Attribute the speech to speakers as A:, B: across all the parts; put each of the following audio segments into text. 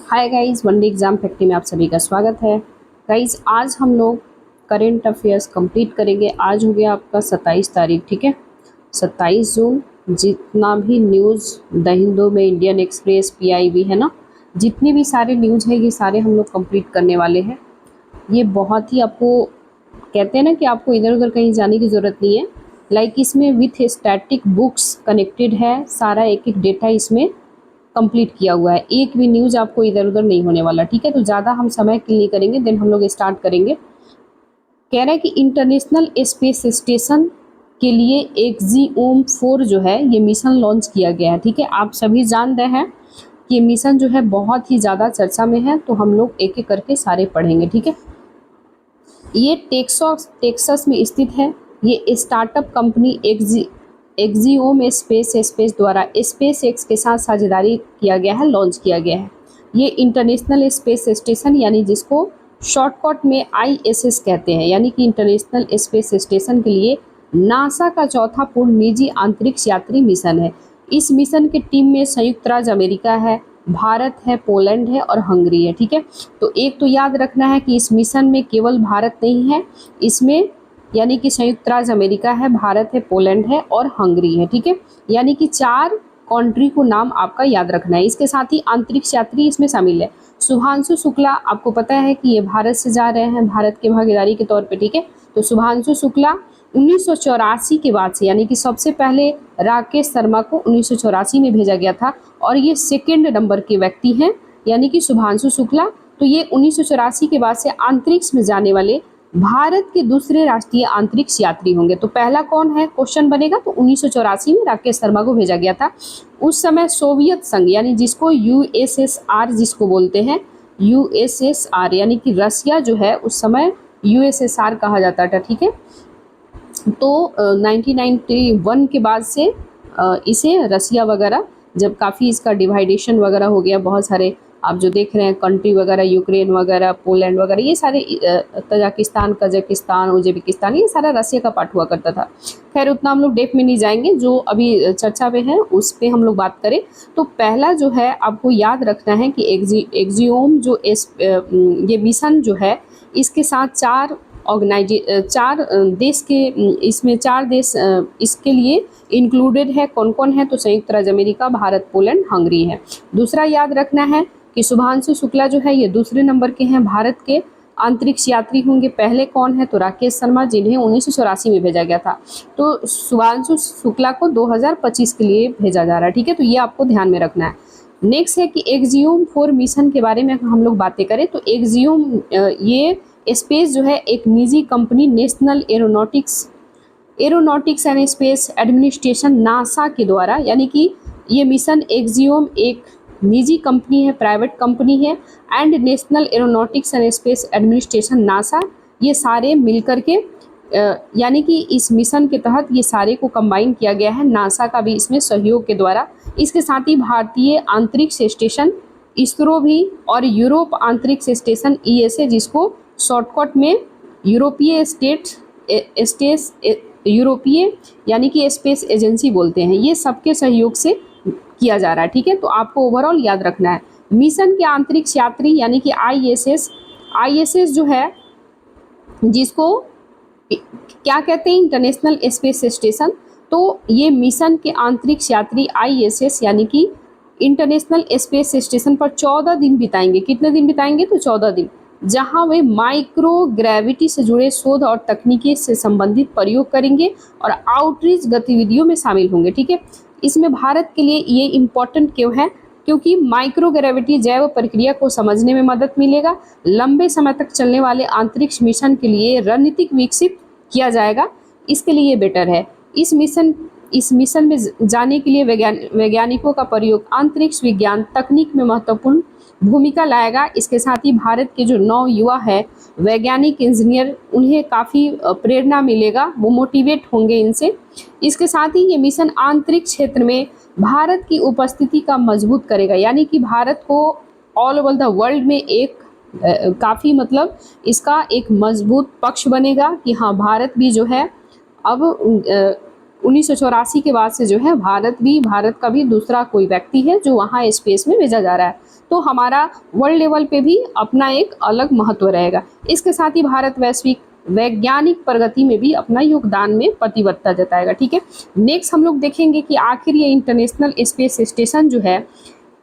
A: Hi guys, one day exam factory में आप सभी का स्वागत है। गाइस, आज हम लोग करेंट अफेयर्स कंप्लीट करेंगे। आज हो गया आपका 27 तारीख, ठीक है, 27 जून। जितना भी न्यूज़ द हिंदू में, इंडियन एक्सप्रेस, पीआईबी है ना, जितने भी सारे न्यूज़ है ये सारे हम लोग कंप्लीट करने वाले हैं। ये बहुत ही आपको कहते हैं ना कि आपको इधर उधर कहीं जाने की ज़रूरत नहीं है। इसमें विथ स्टैटिक बुक्स कनेक्टेड है, सारा एक एक डेटा इसमें कंप्लीट किया हुआ है। एक भी न्यूज़ आपको इधर उधर नहीं होने वाला, ठीक है। तो ज़्यादा हम समय किल नहीं करेंगे, देन हम लोग स्टार्ट करेंगे। कह रहा है कि इंटरनेशनल स्पेस स्टेशन के लिए एक्सियोम 4 जो है ये मिशन लॉन्च किया गया है, ठीक है। आप सभी जान रहे हैं कि ये मिशन जो है बहुत ही ज़्यादा चर्चा में है, तो हम लोग एक एक करके सारे पढ़ेंगे, ठीक है। ये टेक्सास में स्थित है। ये स्टार्टअप कंपनी एक्सियोम स्पेस द्वारा स्पेस एक्स के साथ साझेदारी किया गया है, लॉन्च किया गया है। ये इंटरनेशनल स्पेस स्टेशन यानी जिसको शॉर्टकट में ISS कहते हैं, यानी कि इंटरनेशनल स्पेस स्टेशन के लिए नासा का चौथा पूर्ण निजी अंतरिक्ष यात्री मिशन है। इस मिशन के टीम में संयुक्त राज्य अमेरिका है, भारत है, पोलैंड है और हंगरी है, ठीक है। तो एक तो याद रखना है कि इस मिशन में केवल भारत नहीं है, इसमें यानी कि संयुक्त राज्य अमेरिका है, भारत है, पोलैंड है और हंगरी है, ठीक है। यानी कि 4 कंट्री को नाम आपका याद रखना है। इसके साथ ही अंतरिक्ष यात्री इसमें शामिल है। शुभांशु शुक्ला, आपको पता है कि ये भारत से जा रहे हैं, भारत के भागीदारी के तौर पे, ठीक है। तो शुभांशु शुक्ला 1984 के बाद से, यानी कि सबसे पहले राकेश शर्मा को 1984 में भेजा गया था और ये सेकेंड नंबर के व्यक्ति हैं, यानी कि शुभांशु शुक्ला। तो ये 1984 के बाद से अंतरिक्ष में जाने वाले भारत के दूसरे राष्ट्रीय अंतरिक्ष यात्री होंगे। तो पहला कौन है क्वेश्चन बनेगा, तो 1984 में राकेश शर्मा को भेजा गया था। उस समय सोवियत संघ यानी जिसको USSR जिसको बोलते हैं, USSR यानी कि रसिया जो है उस समय USSR कहा जाता था, ठीक है। तो 1991 के बाद से इसे रसिया वगैरह, जब काफ़ी इसका डिवाइडेशन वगैरह हो गया, बहुत सारे आप जो देख रहे हैं कंट्री वगैरह, यूक्रेन वगैरह, पोलैंड वगैरह, ये सारे तजाकिस्तान, कजाकिस्तान, उज्बेकिस्तान, ये सारा रसिया का पार्ट हुआ करता था। खैर उतना हम लोग डेप में नहीं जाएंगे, जो अभी चर्चा में है उस पर हम लोग बात करें। तो पहला जो है आपको याद रखना है कि एक्सियोम जो ये मिशन जो है इसके साथ 4 देश के, इसमें 4 देश इसके लिए इंक्लूडेड है। कौन कौन है, तो संयुक्त राज्य अमेरिका, भारत, पोलैंड, हंगरी है। दूसरा याद रखना है कि शुभांशु शुक्ला जो है ये दूसरे नंबर के हैं, भारत के अंतरिक्ष यात्री होंगे। पहले कौन है, तो राकेश शर्मा, जिन्हें 1984 में भेजा गया था। तो शुभांशु शुक्ला को 2025 के लिए भेजा जा रहा है, ठीक है। तो ये आपको ध्यान में रखना है। नेक्स्ट है कि एक्सियोम 4 मिशन के बारे में हम लोग बातें करें तो एक्सियोम ये स्पेस जो है एक निजी company national aeronautics and space administration NASA के द्वारा, यानी कि ये मिशन एक्सियोम एक निजी कंपनी है, प्राइवेट कंपनी है, and national aeronautics and space administration NASA, ये सारे मिलकर के यानी कि इस मिशन के तहत ये सारे को कंबाइन किया गया है, नासा का भी इसमें सहयोग के द्वारा। इसके साथ ही भारतीय अंतरिक्ष स्टेशन इसरो भी, और यूरोप अंतरिक्ष स्टेशन ESA जिसको शॉर्टकट में यूरोपीय यानी कि स्पेस एजेंसी बोलते हैं, ये सबके सहयोग से किया जा रहा है, ठीक है। तो आपको ओवरऑल याद रखना है मिशन के अंतरिक्ष यात्री यानी कि ISS जो है, जिसको क्या कहते हैं, इंटरनेशनल स्पेस स्टेशन। तो ये मिशन के अंतरिक्ष यात्री ISS यानी कि इंटरनेशनल स्पेस स्टेशन पर 14 दिन बिताएंगे। कितने दिन बिताएंगे, तो 14 दिन, जहां वे माइक्रो ग्रेविटी से जुड़े शोध और तकनीकी से संबंधित प्रयोग करेंगे और आउटरीच गतिविधियों में शामिल होंगे, ठीक है। इसमें भारत के लिए ये इम्पोर्टेंट क्यों है, क्योंकि माइक्रो ग्रेविटी जैव प्रक्रिया को समझने में मदद मिलेगा। लंबे समय तक चलने वाले अंतरिक्ष मिशन के लिए रणनीतिक विकसित किया जाएगा, इसके लिए बेटर है। इस मिशन में जाने के लिए वैज्ञानिकों का प्रयोग अंतरिक्ष विज्ञान तकनीक में महत्वपूर्ण भूमिका लाएगा। इसके साथ ही भारत के जो 9 युवा है वैज्ञानिक, इंजीनियर, उन्हें काफ़ी प्रेरणा मिलेगा, वो मोटिवेट होंगे इनसे। इसके साथ ही ये मिशन अंतरिक्ष क्षेत्र में भारत की उपस्थिति का मजबूत करेगा, यानी कि भारत को ऑल ओवर द वर्ल्ड में एक काफ़ी मतलब इसका एक मजबूत पक्ष बनेगा कि हाँ, भारत भी जो है अब 1984 के बाद से जो है भारत का भी दूसरा कोई व्यक्ति है जो वहाँ स्पेस में भेजा जा रहा है। तो हमारा वर्ल्ड लेवल पे भी अपना एक अलग महत्व रहेगा। इसके साथ ही भारत वैश्विक वैज्ञानिक प्रगति में भी अपना योगदान में प्रतिबद्धता जताएगा। ठीक है, नेक्स्ट हम लोग देखेंगे कि आखिर ये इंटरनेशनल स्पेस स्टेशन जो है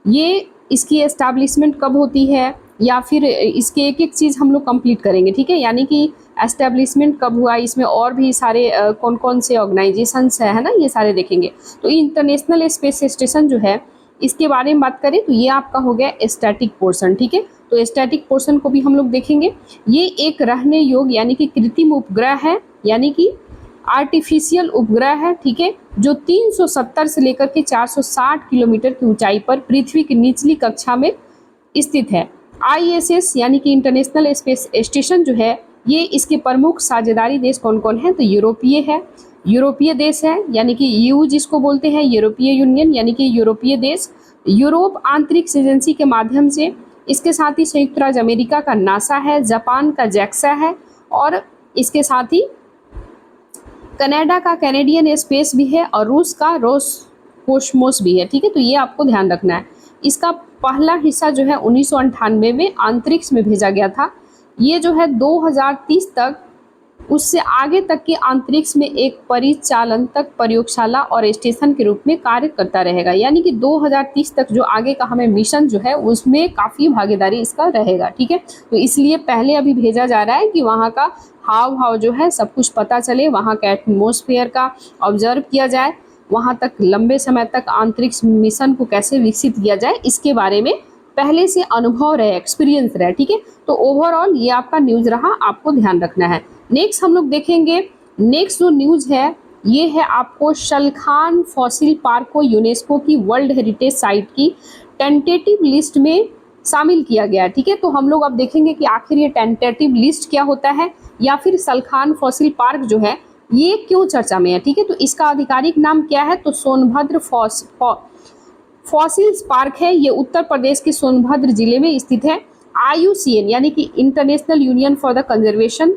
A: ये इसकी एस्टैब्लिशमेंट कब होती है, या फिर इसके एक एक चीज़ हम लोग कंप्लीट करेंगे। ठीक है, यानी कि एस्टैब्लिशमेंट कब हुआ, इसमें और भी सारे कौन कौन से ऑर्गेनाइजेशंस है ना, ये सारे देखेंगे। तो इंटरनेशनल स्पेस स्टेशन जो है इसके बारे में बात करें तो ये आपका हो गया स्टैटिक पोर्शन। ठीक है, तो स्टैटिक पोर्शन को भी हम लोग देखेंगे। ये एक रहने योग्य यानी कि कृत्रिम उपग्रह है, यानी कि आर्टिफिशियल उपग्रह है। ठीक है, जो 370 से लेकर के 460 किलोमीटर की ऊंचाई पर पृथ्वी की निचली कक्षा में स्थित है। ISS यानी कि इंटरनेशनल स्पेस स्टेशन जो है ये इसके प्रमुख साझेदारी देश कौन कौन है, तो यूरोपीय है, यूरोपीय देश है, यानी कि EU जिसको बोलते हैं, यूरोपीय यूनियन यानी कि यूरोपीय देश, यूरोप अंतरिक्ष एजेंसी के माध्यम से, इसके साथ ही संयुक्त राज्य अमेरिका का नासा है, जापान का जैक्सा है, और इसके साथ ही कनाडा का कैनेडियन स्पेस भी है, और रूस का रोसकोसमोस भी है। ठीक है, तो ये आपको ध्यान रखना है। इसका पहला हिस्सा जो है 1998 में अंतरिक्ष में भेजा गया था। ये जो है 2030 तक उससे आगे तक के अंतरिक्ष में एक परिचालन तक प्रयोगशाला और स्टेशन के रूप में कार्य करता रहेगा। यानी कि 2030 तक जो आगे का हमें मिशन जो है उसमें काफ़ी भागीदारी इसका रहेगा। ठीक है, तो इसलिए पहले अभी भेजा जा रहा है कि वहाँ का हाव भाव जो है सब कुछ पता चले, वहाँ का एटमॉस्फेयर का ऑब्जर्व किया जाए, वहाँ तक लंबे समय तक अंतरिक्ष मिशन को कैसे विकसित किया जाए इसके बारे में पहले से अनुभव रहे, एक्सपीरियंस रहे। ठीक है, तो ओवरऑल ये आपका न्यूज़ रहा, आपको ध्यान रखना है। नेक्स्ट हम लोग देखेंगे, नेक्स्ट जो न्यूज़ है ये है आपको शलखान फॉसिल पार्क को यूनेस्को की वर्ल्ड हेरिटेज साइट की टेंटेटिव लिस्ट में शामिल किया गया है। ठीक है, तो हम लोग अब देखेंगे कि आखिर ये टेंटेटिव लिस्ट क्या होता है, या फिर शलखान फॉसिल पार्क जो है ये क्यों चर्चा में है। ठीक है, तो इसका आधिकारिक नाम क्या है, तो सोनभद्र फॉसिल्स पार्क है। ये उत्तर प्रदेश के सोनभद्र जिले में स्थित है। IUCN यानी कि international union for the conservation,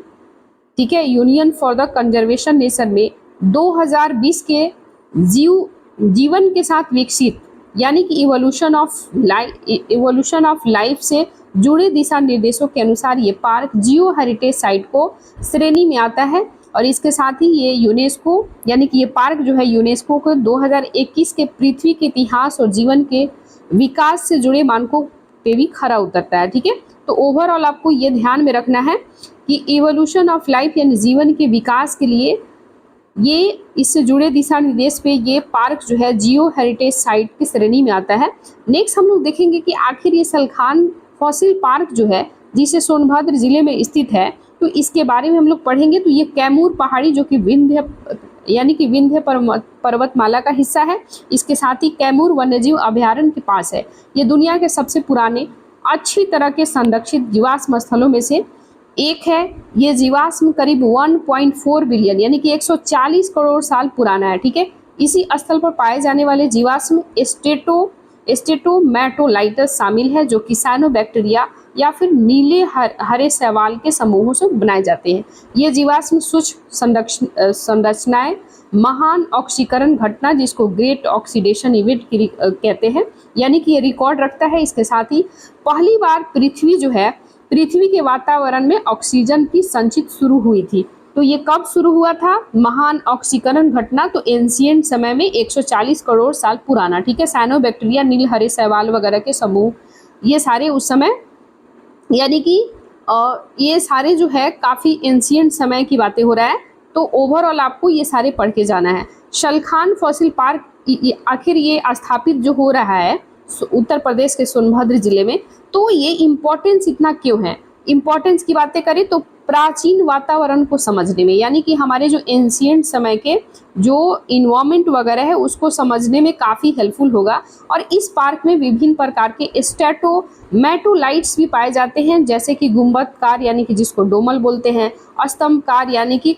A: ठीक है, union for the conservation nation में 2020 के जीवन के साथ विकसित यानी कि इवोल्यूशन ऑफ लाइफ से जुड़े दिशा निर्देशों के अनुसार ये पार्क जियो हेरिटेज साइट को श्रेणी में आता है। और इसके साथ ही ये यूनेस्को यानी कि ये पार्क जो है यूनेस्को को 2021 के पृथ्वी के इतिहास और जीवन के विकास से जुड़े मानकों पे भी खरा उतरता है। ठीक है, तो ओवरऑल आपको ये ध्यान में रखना है कि इवोल्यूशन ऑफ लाइफ यानी जीवन के विकास के लिए ये इससे जुड़े दिशा निर्देश पे ये पार्क जो है जियो हेरिटेज साइट की श्रेणी में आता है। नेक्स्ट हम लोग देखेंगे कि आखिर ये शलखान फॉसिल पार्क जो है जिसे सोनभद्र जिले में स्थित है, तो इसके बारे में हम लोग पढ़ेंगे। तो ये कैमूर पहाड़ी जो कि विंध्य यानी कि विंध्य पर्वतमाला का हिस्सा है, इसके साथ ही कैमूर वन्यजीव अभयारण्य के पास है। ये दुनिया के सबसे पुराने अच्छी तरह के संरक्षित जीवाश्म स्थलों में से एक है। ये जीवाश्म करीब 1.4 बिलियन यानी कि 140 करोड़ साल पुराना है। ठीक है, इसी स्थल पर पाए जाने वाले जीवाश्म स्टेटोमेटोलाइटस शामिल है, जो कि साइनोबैक्टीरिया या फिर नीले हरे शैवाल के समूहों से बनाए जाते हैं। ये जीवाश्म सूक्ष्म संरचनाएं महान ऑक्सीकरण घटना जिसको ग्रेट ऑक्सीडेशन इवेंट कहते हैं, यानी कि ये रिकॉर्ड रखता है। इसके साथ ही पहली बार पृथ्वी के वातावरण में ऑक्सीजन की संचित शुरू हुई थी। तो ये कब शुरू हुआ था, महान ऑक्सीकरण घटना, तो एंशिएंट समय में 140 करोड़ साल पुराना। ठीक है, साइनोबैक्टीरिया नील हरे शैवाल वगैरह के समूह ये सारे उस समय यानी कि ये सारे जो है काफ़ी एंशिएंट समय की बातें हो रहा है। तो ओवरऑल आपको ये सारे पढ़ के जाना है। शलखान फॉसिल पार्क आखिर ये स्थापित जो हो रहा है उत्तर प्रदेश के सोनभद्र जिले में, तो ये इम्पोर्टेंस इतना क्यों है। इम्पोर्टेंस की बातें करें तो प्राचीन वातावरण को समझने में, यानी कि हमारे जो एंशिएंट समय के जो इन्वायरमेंट वगैरह है उसको समझने में काफ़ी हेल्पफुल होगा। और इस पार्क में विभिन्न प्रकार के स्टेटोमेटोलाइट्स भी पाए जाते हैं, जैसे कि गुंबदकार यानी कि जिसको डोमल बोलते हैं, स्तंभकार यानी कि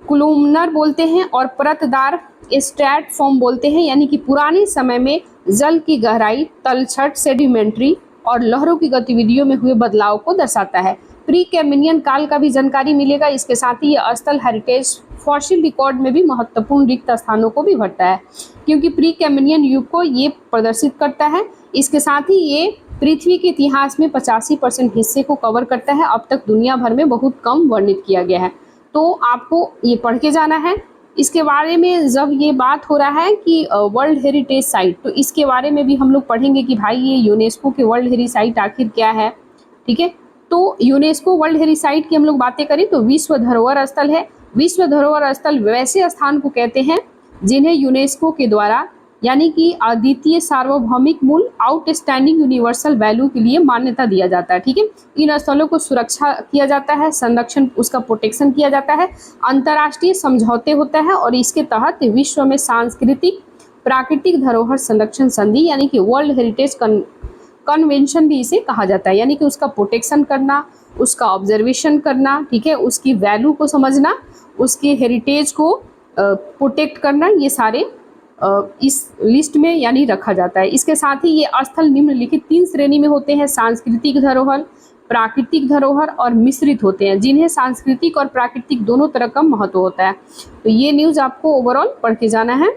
A: कुलुमनर बोलते हैं, और परतदार स्ट्रैट फॉर्म बोलते हैं, यानी कि पुराने समय में जल की गहराई, तलछट, सेडिमेंट्री और लहरों की गतिविधियों में हुए बदलाव को दर्शाता है। प्री कैम्ब्रियन काल का भी जानकारी मिलेगा। इसके साथ ही ये स्थल हेरिटेज फॉसिल रिकॉर्ड में भी महत्वपूर्ण रिक्त स्थानों को भी भरता है, क्योंकि प्री कैम्ब्रियन युग को ये प्रदर्शित करता है। इसके साथ ही ये पृथ्वी के इतिहास में 85% हिस्से को कवर करता है। अब तक दुनिया भर में बहुत कम वर्णित किया गया है। तो आपको ये पढ़ के जाना है। इसके बारे में जब ये बात हो रहा है कि वर्ल्ड हेरिटेज साइट, तो इसके बारे में भी हम लोग पढ़ेंगे कि भाई ये यूनेस्को के वर्ल्ड हेरिटेज साइट आखिर क्या है। ठीक है, तो यूनेस्को वर्ल्ड हेरिटेज साइट की हम लोग बातें करें तो विश्व धरोहर स्थल है। विश्व धरोहर स्थल वैसे स्थान को कहते हैं जिन्हें यूनेस्को के द्वारा यानी कि अद्वितीय सार्वभौमिक मूल आउटस्टैंडिंग यूनिवर्सल वैल्यू के लिए मान्यता दिया जाता है। ठीक है, इन स्थलों को सुरक्षा किया जाता है, संरक्षण उसका प्रोटेक्शन किया जाता है, अंतर्राष्ट्रीय समझौते होते हैं और इसके तहत विश्व में सांस्कृतिक प्राकृतिक धरोहर संरक्षण संधि यानी कि वर्ल्ड हेरिटेज कन्वेंशन भी इसे कहा जाता है। यानी कि उसका प्रोटेक्शन करना, उसका ऑब्जर्वेशन करना, ठीक है, उसकी वैल्यू को समझना, उसके हेरिटेज को प्रोटेक्ट करना, ये सारे इस लिस्ट में यानी रखा जाता है। इसके साथ ही ये स्थल निम्नलिखित 3 श्रेणी में होते हैं: सांस्कृतिक धरोहर, प्राकृतिक धरोहर और मिश्रित होते हैं, जिन्हें सांस्कृतिक और प्राकृतिक दोनों तरह का महत्व होता है। तो ये न्यूज़ आपको ओवरऑल पढ़ के जाना है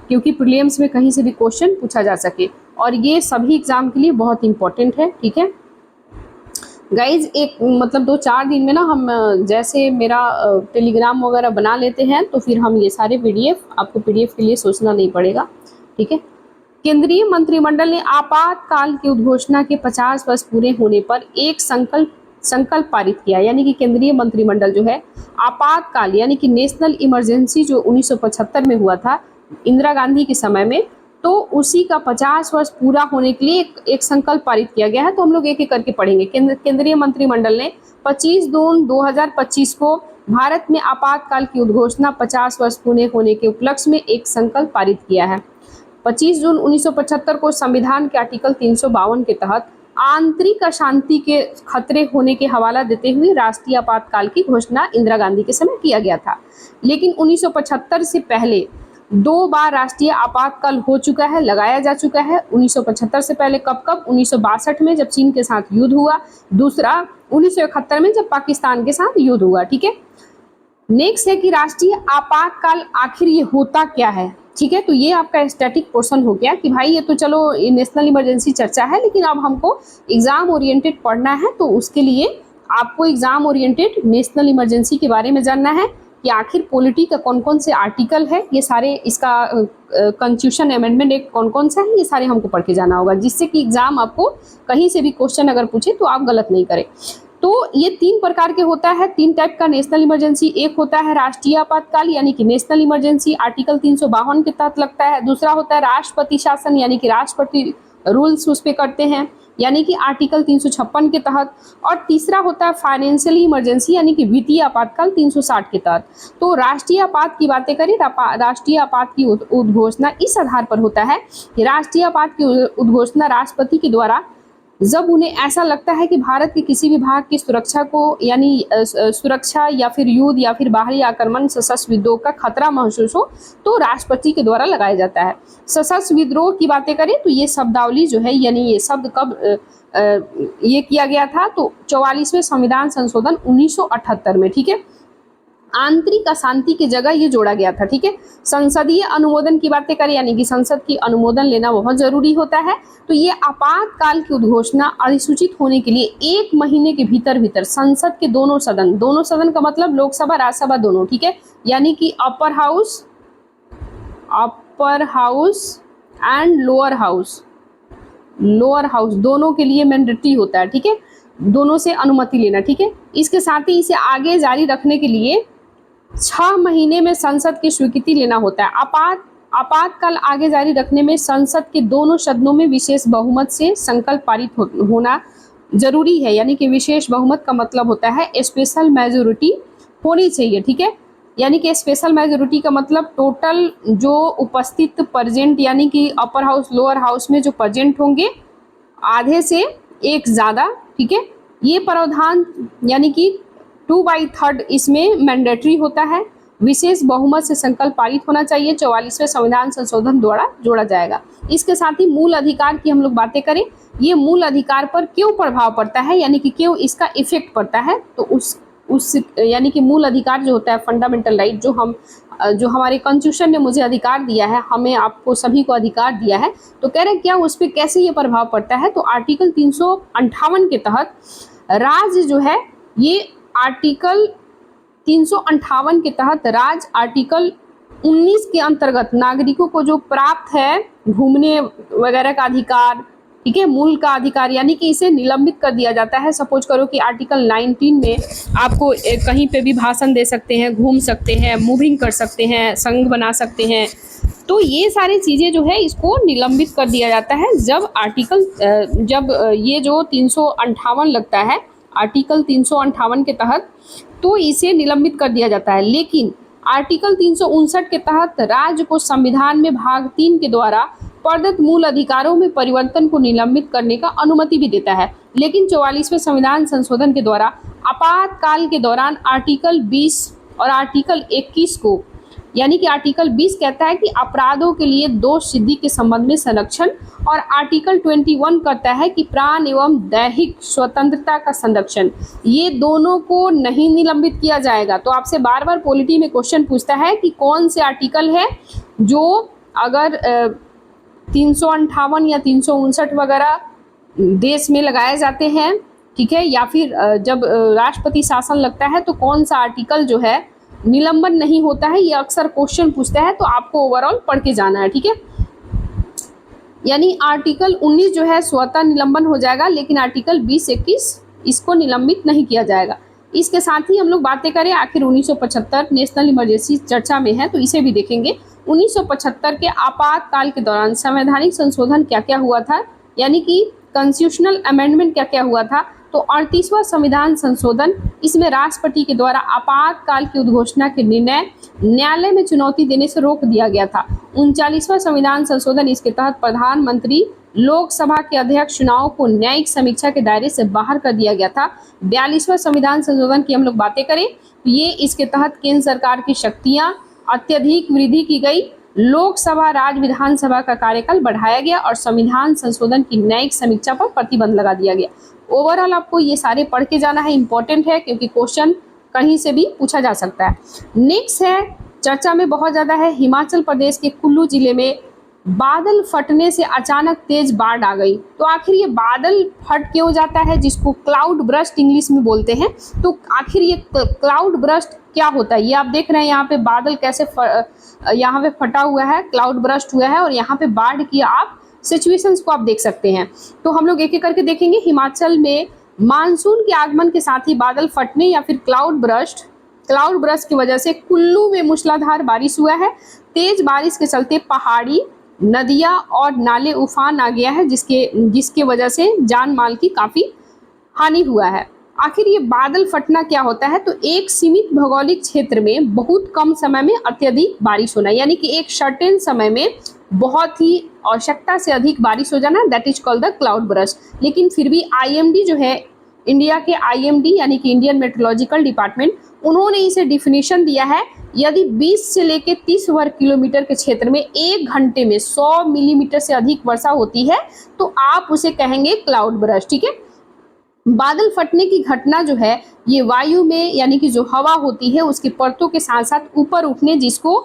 A: क्योंकि प्रीलिम्स में कहीं से भी क्वेश्चन पूछा जा सके और ये सभी एग्जाम के लिए बहुत इंपॉर्टेंट है। ठीक है गाइज, एक मतलब 2-4 दिन में ना हम जैसे मेरा टेलीग्राम वगैरह बना लेते हैं तो फिर हम ये सारे पीडीएफ, आपको पीडीएफ के लिए सोचना नहीं पड़ेगा। ठीक है, केंद्रीय मंत्रिमंडल ने आपातकाल की उद्घोषणा के 50 वर्ष पूरे होने पर एक संकल्प पारित किया। यानी कि केंद्रीय मंत्रिमंडल जो है आपातकाल यानी कि नेशनल इमरजेंसी जो 1975 में हुआ था इंदिरा गांधी के समय में, तो उसी का 50 वर्ष पूरा होने के लिए एक संकल्प पारित किया गया है। तो हम लोग एक एक करके पढ़ेंगे। केंद्रीय मंत्रिमंडल ने 25 जून 2025 को भारत में आपातकाल की उद्घोषणा 50 वर्ष पूरे होने के उपलक्ष्य में एक संकल्प पारित किया है। 25 जून 1975 को संविधान के आर्टिकल 352 के तहत आंतरिक अशांति के खतरे होने के हवाला देते हुए राष्ट्रीय आपातकाल की घोषणा इंदिरा गांधी के समय किया गया था। लेकिन 1975 से पहले 2 बार राष्ट्रीय आपातकाल हो चुका है, लगाया जा चुका है। 1975 से पहले कब 1962 में जब चीन के साथ युद्ध हुआ, दूसरा 1971 में जब पाकिस्तान के साथ युद्ध हुआ। ठीक है, नेक्स्ट है कि राष्ट्रीय आपातकाल आखिर ये होता क्या है। ठीक है, तो ये आपका स्टैटिक पोर्शन हो गया कि भाई ये तो चलो नेशनल इमरजेंसी चर्चा है, लेकिन अब हमको एग्जाम ओरिएंटेड पढ़ना है तो उसके लिए आपको एग्जाम ओरिएंटेड नेशनल इमरजेंसी के बारे में जानना है कि आखिर पॉलिटी का कौन कौन से आर्टिकल है, ये सारे, इसका कॉन्स्टिट्यूशन अमेंडमेंट एक्ट कौन कौन सा है, ये सारे हमको पढ़ के जाना होगा, जिससे कि एग्जाम आपको कहीं से भी क्वेश्चन अगर पूछे तो आप गलत नहीं करें। तो ये 3 प्रकार के होता है, 3 टाइप का नेशनल इमरजेंसी। एक होता है राष्ट्रीय आपातकाल यानी कि नेशनल इमरजेंसी आर्टिकल 352 के तहत लगता है। दूसरा होता है राष्ट्रपति शासन यानी कि राष्ट्रपति रूल्स उस पर करते हैं यानी कि आर्टिकल 356 के तहत। और तीसरा होता है फाइनेंशियल इमरजेंसी यानी कि वित्तीय आपातकाल 360 के तहत। तो राष्ट्रीय आपात की बातें करें, राष्ट्रीय आपात की उद्घोषणा इस आधार पर होता है कि राष्ट्रीय आपात की उद्घोषणा राष्ट्रपति के द्वारा जब उन्हें ऐसा लगता है कि भारत के किसी भी भाग की सुरक्षा को यानी सुरक्षा या फिर युद्ध या फिर बाहरी आक्रमण सशस्त्र विद्रोह का खतरा महसूस हो तो राष्ट्रपति के द्वारा लगाया जाता है। सशस्त्र विद्रोह की बातें करें तो ये शब्दावली जो है यानी ये शब्द कब ये किया गया था तो 44वें संविधान संशोधन 1978 में। ठीक है, आंतरिक अशांति की जगह ये जोड़ा गया था। ठीक है, संसदीय अनुमोदन की बातें करें यानी कि संसद की अनुमोदन लेना बहुत जरूरी होता है। तो ये आपातकाल की उद्घोषणा अधिसूचित होने के लिए 1 महीने के भीतर संसद के दोनों सदन का मतलब लोकसभा राज्यसभा दोनों, ठीक है, यानी कि upper house and lower house दोनों के लिए मैंडेटरी होता है। ठीक है, दोनों से अनुमति लेना। ठीक है, इसके साथ ही इसे आगे जारी रखने के लिए 6 महीने में संसद की स्वीकृति लेना होता है। आपातकाल आगे जारी रखने में संसद के दोनों सदनों में विशेष बहुमत से संकल्प पारित होना जरूरी है। यानी कि विशेष बहुमत का मतलब होता है स्पेशल मेजोरिटी होनी चाहिए। ठीक है, यानी कि स्पेशल मेजोरिटी का मतलब टोटल जो उपस्थित प्रेजेंट यानी कि अपर हाउस लोअर हाउस में जो प्रेजेंट होंगे आधे से 1 ज़्यादा। ठीक है, ये प्रावधान यानी कि 2/3 इसमें मैंडेटरी होता है। विशेष बहुमत से संकल्प पारित होना चाहिए। 44वें संविधान संशोधन द्वारा जोड़ा जाएगा। इसके साथ ही मूल अधिकार की हम लोग बातें करें, ये मूल अधिकार पर क्यों प्रभाव पड़ता है यानी कि क्यों इसका इफेक्ट पड़ता है, तो उस यानी कि मूल अधिकार जो होता है फंडामेंटल राइट जो हम जो हमारे कॉन्स्टिट्यूशन ने मुझे अधिकार दिया है, हमें आपको सभी को अधिकार दिया है, तो कह रहे क्या उस पर कैसे ये प्रभाव पड़ता है। तो आर्टिकल 358 के तहत राज्य जो है, ये आर्टिकल 358 के तहत राज्य आर्टिकल 19 के अंतर्गत नागरिकों को जो प्राप्त है घूमने वगैरह का अधिकार, ठीक है, मूल का अधिकार, यानी कि इसे निलंबित कर दिया जाता है। सपोज करो कि आर्टिकल 19 में आपको कहीं पे भी भाषण दे सकते हैं, घूम सकते हैं, मूविंग कर सकते हैं, संघ बना सकते हैं, तो ये सारी चीज़ें जो है इसको निलंबित कर दिया जाता है जब ये जो 358 लगता है आर्टिकल 358 के तहत, तो इसे निलंबित कर दिया जाता है। लेकिन आर्टिकल 359 के तहत राज्य को संविधान में भाग 3 के द्वारा प्रदत्त मूल अधिकारों में परिवर्तन को निलंबित करने का अनुमति भी देता है। लेकिन 44वें संविधान संशोधन के द्वारा आपातकाल के दौरान आर्टिकल 20 और आर्टिकल 21 को, यानी कि आर्टिकल 20 कहता है कि अपराधों के लिए दोष सिद्धि के संबंध में संरक्षण, और आर्टिकल 21 कहता है कि प्राण एवं दैहिक स्वतंत्रता का संरक्षण, ये दोनों को नहीं निलंबित किया जाएगा। तो आपसे बार बार पॉलिटी में क्वेश्चन पूछता है कि कौन से आर्टिकल है जो अगर 358 या 359 वगैरह देश में लगाए जाते हैं, ठीक है, या फिर जब राष्ट्रपति शासन लगता है तो कौन सा आर्टिकल जो है निलंबन नहीं होता है, ये अक्सर क्वेश्चन पूछता है, तो आपको ओवरऑल पढ़ के जाना है, ठीक है। यानी आर्टिकल 19 जो है स्वतः निलंबन हो जाएगा, लेकिन आर्टिकल 20-21 इसको निलंबित नहीं किया जाएगा। इसके साथ ही हम लोग बातें करें आखिर 1975 नेशनल इमरजेंसी चर्चा में है, तो इसे भी देखेंगे। 1975 के आपातकाल के दौरान संवैधानिक संशोधन क्या क्या हुआ था, यानी कि कॉन्स्टिट्यूशनल अमेंडमेंट क्या क्या हुआ था। तो 38वां संविधान संशोधन, इसमें राष्ट्रपति के द्वारा आपातकाल की उद्घोषणा के निर्णय न्यायालय में चुनौती देने से रोक दिया गया था। 39वां संविधान संशोधन, इसके तहत प्रधानमंत्री लोकसभा के अध्यक्ष चुनाव को न्यायिक समीक्षा के दायरे से बाहर कर दिया गया था। 42वां संविधान संशोधन की हम लोग बातें करें तो ये इसके तहत केंद्र सरकार की शक्तियां अत्यधिक वृद्धि की गई, लोकसभा राज्य विधानसभा का कार्यकाल बढ़ाया गया और संविधान संशोधन की न्यायिक समीक्षा पर प्रतिबंध लगा दिया गया। ओवरऑल आपको ये सारे पढ़ के जाना है, इंपॉर्टेंट है क्योंकि क्वेश्चन कहीं से भी पूछा जा सकता है। नेक्स्ट है, चर्चा में बहुत ज़्यादा है, हिमाचल प्रदेश के कुल्लू जिले में बादल फटने से अचानक तेज बाढ़ आ गई। तो आखिर ये बादल फट क्यों जाता है, जिसको क्लाउड बर्स्ट इंग्लिश में बोलते हैं, तो आखिर ये क्लाउड बर्स्ट क्या होता है। ये आप देख रहे हैं यहाँ पे बादल कैसे यहाँ पे फटा हुआ है, क्लाउड बर्स्ट हुआ है, और यहाँ पे बाढ़ की आप सिचुएशंस को आप देख सकते हैं। तो हम लोग एक एक करके देखेंगे। हिमाचल में मानसून के आगमन के साथ ही बादल फटने या फिर क्लाउड बर्स्ट की वजह से कुल्लू में मूसलाधार बारिश हुआ है। तेज बारिश के चलते पहाड़ी, नदियां और नाले उफान आ गया है, जिसके वजह से जान माल की काफ़ी हानि हुआ है। आखिर ये बादल फटना क्या होता है, तो एक सीमित भौगोलिक क्षेत्र में बहुत कम समय में अत्यधिक बारिश होना, यानी कि एक सर्टेन समय में बहुत ही आवश्यकता से अधिक बारिश हो जाना, that is called the cloud burst. लेकिन फिर भी IMD जो है, इंडिया के IMD यानी कि इंडियन मेट्रोलॉजिकल डिपार्टमेंट, उन्होंने इसे डिफिनीशन दिया है, यदि 20 से लेकर 30 वर्ग किलोमीटर के क्षेत्र में 1 घंटे में 100 मिलीमीटर से अधिक वर्षा होती है तो आप उसे कहेंगे क्लाउड बर्स्ट, ठीक है। बादल फटने की घटना जो है ये वायु में, यानी कि जो हवा होती है उसकी परतों के साथ साथ ऊपर उठने, जिसको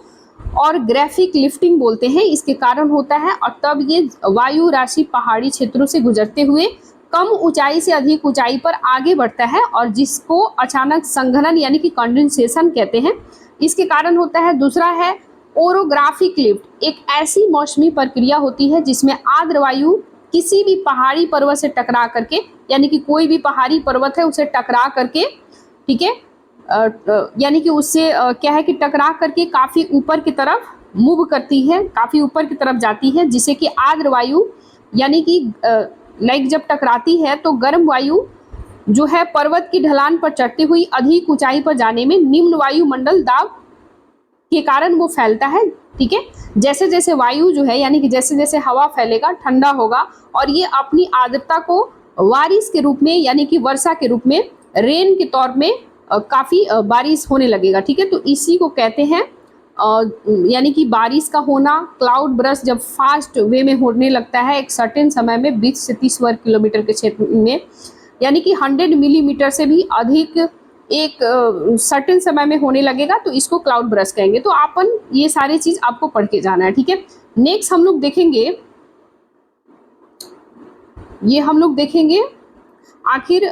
A: और ग्राफिक लिफ्टिंग बोलते हैं, इसके कारण होता है। और तब ये वायु राशि पहाड़ी क्षेत्रों से गुजरते हुए कम ऊंचाई से अधिक ऊंचाई पर आगे बढ़ता है, और जिसको अचानक संघनन यानी कि कंडेंसेशन कहते हैं, इसके कारण होता है। दूसरा है ओरोग्राफिक लिफ्ट, एक ऐसी मौसमी प्रक्रिया होती है जिसमें आर्द्र वायु किसी भी पहाड़ी पर्वत से टकरा करके, यानी कि कोई भी पहाड़ी पर्वत है उसे टकरा करके, ठीक है, यानी कि उससे क्या है कि टकरा करके काफ़ी ऊपर की तरफ मूव करती है, काफ़ी ऊपर की तरफ जाती है, जिससे कि आर्द्र वायु यानी कि लाइक जब टकराती है तो गर्म वायु जो है पर्वत की ढलान पर चढ़ती हुई अधिक ऊंचाई पर जाने में निम्न वायुमंडल दाब के कारण वो फैलता है, ठीक है। जैसे जैसे वायु जो है, यानी कि जैसे जैसे हवा फैलेगा ठंडा होगा, और ये अपनी आर्द्रता को बारिश के रूप में, यानी कि वर्षा के रूप में, रेन के तौर में काफ़ी बारिश होने लगेगा, ठीक है। तो इसी को कहते हैं यानी कि बारिश का होना, क्लाउड बर्स्ट जब फास्ट वे में होने लगता है एक सर्टेन समय में 20 से 30 वर्ग किलोमीटर के क्षेत्र में, यानी कि 100 मिलीमीटर से भी अधिक एक सर्टेन समय में होने लगेगा तो इसको क्लाउड बर्स्ट कहेंगे। तो अपन ये सारी चीज आपको पढ़ के जाना है, ठीक है। नेक्स्ट हम लोग देखेंगे, ये हम लोग देखेंगे आखिर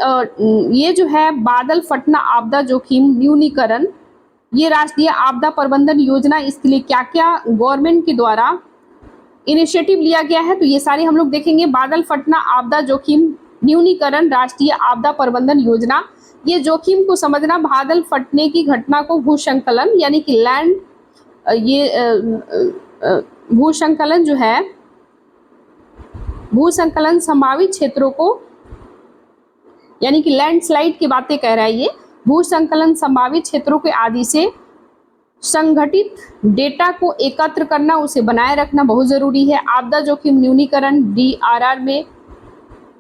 A: ये जो है बादल फटना आपदा जोखिम न्यूनीकरण, ये राष्ट्रीय आपदा प्रबंधन योजना, इसके लिए क्या क्या गवर्नमेंट के द्वारा इनिशिएटिव लिया गया है, तो ये सारे हम लोग देखेंगे। बादल फटना आपदा जोखिम न्यूनीकरण राष्ट्रीय आपदा प्रबंधन योजना, ये जोखिम को समझना, बादल फटने की घटना को भूसंकलन यानी कि लैंड, भूसंकलन जो है, भूसंकलन संभावित क्षेत्रों को, यानी कि लैंडस्लाइड की बातें कह रहा है ये, भूसंकलन संभावित क्षेत्रों के आदि से संगठित डेटा को एकत्र करना, उसे बनाए रखना बहुत जरूरी है। आपदा जोखिम न्यूनीकरण DRR में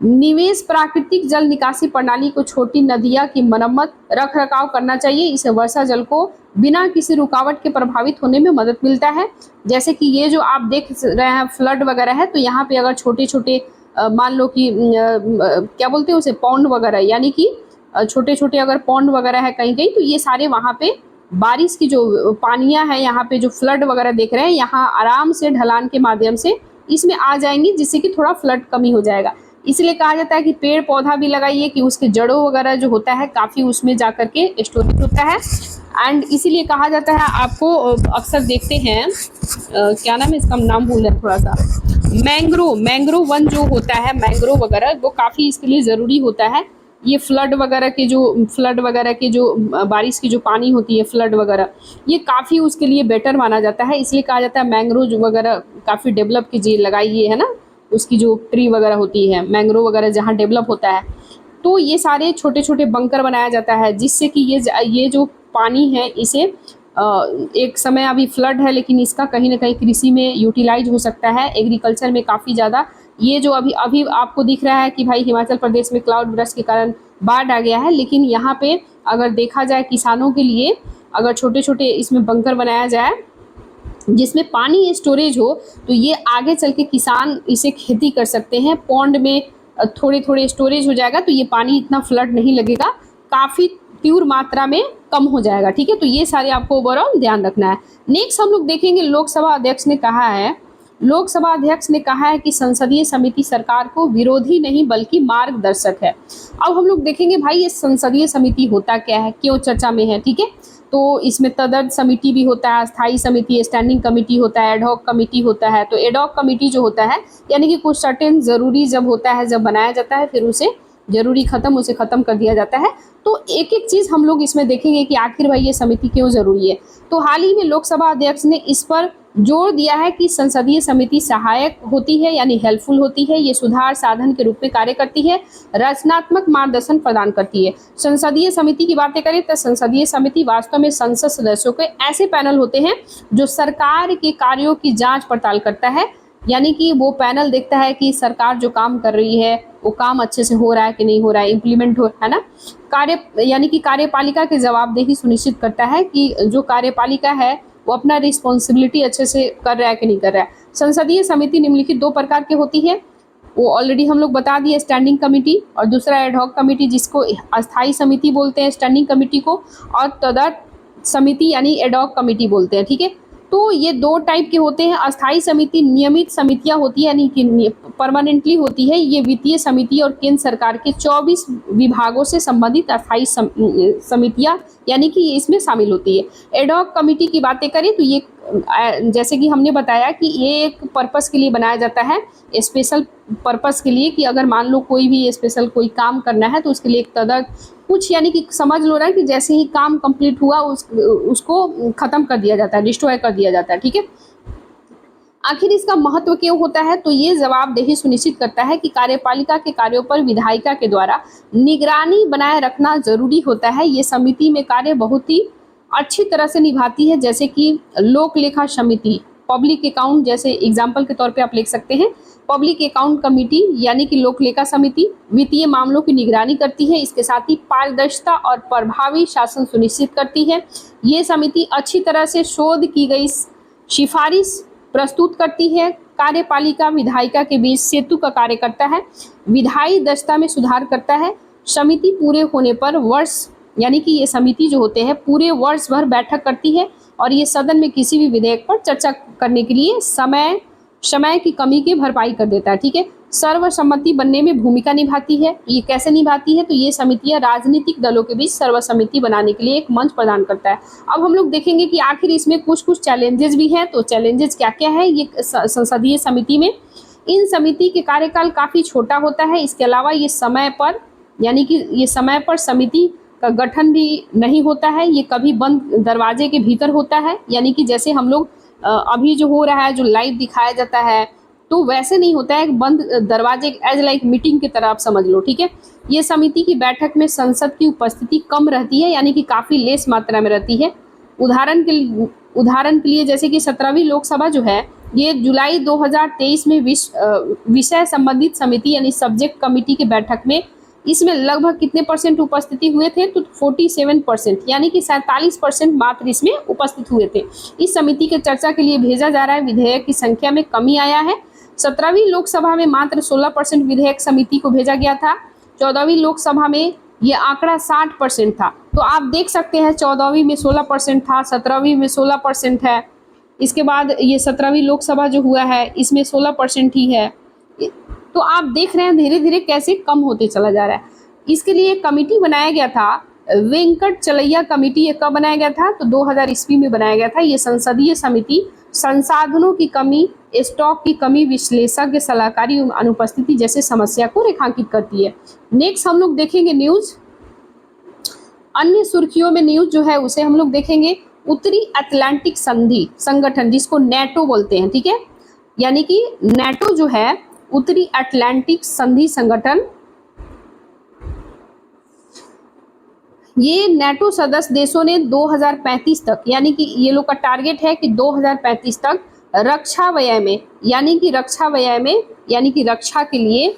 A: निवेश, प्राकृतिक जल निकासी प्रणाली को, छोटी नदियां की मरम्मत, रख रखाव करना चाहिए, इससे वर्षा जल को बिना किसी रुकावट के प्रभावित होने में मदद मिलता है। जैसे कि ये जो आप देख रहे हैं फ्लड वगैरह है, तो यहाँ पे अगर छोटे छोटे मान लो कि क्या बोलते हैं उसे, पौंड वगैरह, यानी कि छोटे छोटे अगर पौंड वगैरह है कहीं कहीं, तो ये सारे वहाँ पे बारिश की जो पानियां है, यहाँ पे जो फ्लड वगैरह देख रहे हैं, यहाँ आराम से ढलान के माध्यम से इसमें आ जाएंगी, जिससे कि थोड़ा फ्लड कमी हो जाएगा। इसलिए कहा जाता है कि पेड़ पौधा भी लगाइए कि उसके जड़ों वगैरह जो होता है काफ़ी उसमें जा करके स्टोरेज होता है। एंड इसीलिए कहा जाता है, आपको अक्सर देखते हैं क्या नाम है इसका, नाम भूल है थोड़ा सा, मैंग्रोव वन जो होता है, मैंग्रोव वगैरह, वो काफ़ी इसके लिए ज़रूरी होता है। ये फ्लड वगैरह के जो बारिश की जो पानी होती है, फ्लड वगैरह, ये काफ़ी उसके लिए बेटर माना जाता है। इसलिए कहा जाता है मैंग्रोव वगैरह काफ़ी डेवलप कीजिए, लगाइए, है ना। उसकी जो ट्री वगैरह होती है, मैंग्रोव वगैरह जहाँ डेवलप होता है, तो ये सारे छोटे छोटे बंकर बनाया जाता है, जिससे कि ये जो पानी है इसे एक समय अभी फ्लड है, लेकिन इसका कहीं ना कहीं कृषि में यूटिलाइज हो सकता है, एग्रीकल्चर में काफ़ी ज़्यादा। ये जो अभी अभी आपको दिख रहा है कि भाई हिमाचल प्रदेश में क्लाउड बर्स्ट के कारण बाढ़ आ गया है, लेकिन यहाँ पे अगर देखा जाए किसानों के लिए अगर छोटे छोटे इसमें बंकर बनाया जाए जिसमें पानी स्टोरेज हो, तो ये आगे चल के किसान इसे खेती कर सकते हैं। पॉन्ड में थोड़े थोड़े स्टोरेज हो जाएगा, तो ये पानी इतना फ्लड नहीं लगेगा, काफ़ी तीव्र मात्रा में कम हो जाएगा, ठीक है। तो ये सारे आपको ओवरऑल ध्यान रखना है। नेक्स्ट हम लोग देखेंगे, लोकसभा अध्यक्ष ने कहा है कि संसदीय समिति सरकार को विरोधी नहीं बल्कि मार्गदर्शक है। अब हम लोग देखेंगे भाई ये संसदीय समिति होता क्या है, क्यों चर्चा में है, ठीक है। तो इसमें तदर्थ समिति भी होता है, स्थायी समिति, स्टैंडिंग कमेटी होता है, एडहॉक कमेटी होता है। तो एडहॉक कमेटी जो होता है, यानी कि कुछ सर्टेन ज़रूरी जब होता है, जब बनाया जाता है, फिर उसे उसे ख़त्म कर दिया जाता है। तो एक एक चीज़ हम लोग इसमें देखेंगे कि आखिर भाई ये समिति क्यों ज़रूरी है। तो हाल ही में लोकसभा अध्यक्ष ने इस पर जोर दिया है कि संसदीय समिति सहायक होती है, यानी हेल्पफुल होती है, ये सुधार साधन के रूप में कार्य करती है, रचनात्मक मार्गदर्शन प्रदान करती है। संसदीय समिति की बातें करें तो संसदीय समिति वास्तव में संसद सदस्यों के ऐसे पैनल होते हैं जो सरकार के कार्यों की जांच पड़ताल करता है, यानी कि वो पैनल देखता है कि सरकार जो काम कर रही है वो काम अच्छे से हो रहा है कि नहीं हो रहा है, इम्प्लीमेंट हो, है ना। यानी कि कार्यपालिका की जवाबदेही सुनिश्चित करता है कि जो कार्यपालिका है वो अपना रिस्पॉन्सिबिलिटी अच्छे से कर रहा है कि नहीं कर रहा है। संसदीय समिति निम्नलिखित दो प्रकार की होती है, वो ऑलरेडी हम लोग बता दिए, स्टैंडिंग कमेटी और दूसरा एडहॉक कमेटी, जिसको अस्थायी समिति बोलते हैं स्टैंडिंग कमेटी को, और तदर्थ समिति यानी एडहॉक कमेटी बोलते हैं, ठीक है। तो ये दो टाइप के होते हैं। अस्थायी समिति नियमित समितियां होती है, यानी कि परमानेंटली होती है। ये वित्तीय समिति और केंद्र सरकार के 24 विभागों से संबंधित अस्थायी समितियां, यानी कि ये इसमें शामिल होती है। एडहॉक कमेटी की बातें करें तो ये जैसे कि हमने बताया कि ये एक पर्पस के लिए बनाया जाता है, स्पेशल पर्पस के लिए, कि अगर मान लो कोई भी स्पेशल कोई काम करना है तो उसके लिए एक तदर्थ कुछ, यानी कि समझ लो रहा है कि जैसे ही काम कंप्लीट हुआ उसको ख़त्म कर दिया जाता है, डिस्ट्रॉय कर दिया जाता है, ठीक है। आखिर इसका महत्व क्यों होता है, तो ये जवाबदेही सुनिश्चित करता है कि कार्यपालिका के कार्यों पर विधायिका के द्वारा निगरानी बनाए रखना जरूरी होता है। ये समिति में कार्य बहुत ही अच्छी तरह से निभाती है, जैसे कि लोक लेखा समिति, पब्लिक अकाउंट, जैसे एग्जाम्पल के तौर पे आप लिख सकते हैं पब्लिक अकाउंट कमेटी, यानी कि लोक लेखा समिति वित्तीय मामलों की निगरानी करती है। इसके साथ ही पारदर्शिता और प्रभावी शासन सुनिश्चित करती है। ये समिति अच्छी तरह से शोध की गई सिफारिश प्रस्तुत करती है। कार्यपालिका विधायिका के बीच सेतु का कार्य करता है, विधायी दक्षता में सुधार करता है। समिति पूरे होने पर वर्ष यानी कि ये समिति जो होते हैं पूरे वर्ष भर बैठक करती है और ये सदन में किसी भी विधेयक पर चर्चा करने के लिए समय की कमी की भरपाई कर देता है। ठीक है, सर्वसम्मति बनने में भूमिका निभाती है। ये कैसे निभाती है? तो ये समितियां राजनीतिक दलों के बीच सर्वसम्मति बनाने के लिए एक मंच प्रदान करता है। अब हम लोग देखेंगे कि आखिर इसमें कुछ कुछ चैलेंजेस भी हैं। तो चैलेंजेस क्या क्या है ये संसदीय समिति में? इन समिति के कार्यकाल काफ़ी छोटा होता है। इसके अलावा ये समय पर, यानी कि ये समय पर समिति का गठन भी नहीं होता है। ये कभी बंद दरवाजे के भीतर होता है, यानी कि जैसे हम लोग अभी जो हो रहा है, जो लाइव दिखाया जाता है, तो वैसे नहीं होता है। एक बंद दरवाजे एज लाइक मीटिंग की तरह आप समझ लो। ठीक है, ये समिति की बैठक में संसद की उपस्थिति कम रहती है, यानी कि काफ़ी लेस मात्रा में रहती है। उदाहरण के लिए जैसे कि 17वीं लोकसभा जो है ये जुलाई 2023 में विषय संबंधित समिति यानी सब्जेक्ट कमिटी की बैठक में इसमें लगभग कितने परसेंट उपस्थिति हुए थे? तो 47%, यानी कि 47% मात्र इसमें उपस्थित हुए थे। इस समिति के चर्चा के लिए भेजा जा रहा है विधेयक की संख्या में कमी आया है। 17वीं लोकसभा में मात्र 16% विधेयक समिति को भेजा गया था। 14वीं लोकसभा में ये आंकड़ा 60% था। तो आप देख सकते हैं 14वीं में 16% था, 17वीं में 16% है। इसके बाद ये 17वीं लोकसभा जो हुआ है इसमें 16% ही है। तो आप देख रहे हैं धीरे धीरे कैसे कम होते चला जा रहा है। इसके लिए एक कमेटी बनाया गया था, वेंकट चलैया कमेटी। ये कब बनाया गया था? तो 2000 ईस्वी में बनाया गया था। ये संसदीय समिति संसाधनों की कमी, स्टॉक की कमी, विश्लेषज्ञ सलाहकारी अनुपस्थिति जैसे समस्या को रेखांकित करती है। नेक्स्ट हम लोग देखेंगे न्यूज। अन्य सुर्खियों में न्यूज जो है उसे हम लोग देखेंगे उत्तरी अटलांटिक संधि संगठन, जिसको नेटो बोलते हैं। ठीक है, यानी कि नेटो जो है उत्तरी अटलांटिक संधि संगठन, ये नेटो सदस्य देशों ने 2035 तक, यानी कि ये लोग का टारगेट है कि 2035 तक रक्षा व्यय में, यानी कि रक्षा के लिए